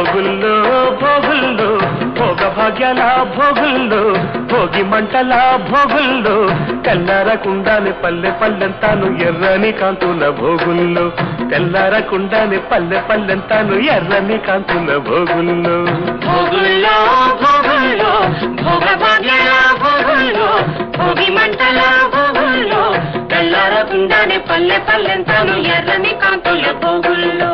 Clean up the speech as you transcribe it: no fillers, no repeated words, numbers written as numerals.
భోగుల్లో భోగుల్లో భోగ భాగ్యాల భోగుల్లో భోగి మంటల భోగుల్లో తెల్లారకుండానే పల్లె పల్లెంతాను ఎర్రని కాంతుల భోగుల్లో తెల్లారకుండానే పల్లె పల్లెంతాను ఎర్రని కాంతుల భోగుల్లో భోగుల్లో భోగుల్లో భోగ భాగ్యాల భోగుల్లో భోగి మంటల భోగుల్లో తెల్లారకుండానే పల్లె పల్లెంతాను ఎర్రని కాంతుల భోగుల్లో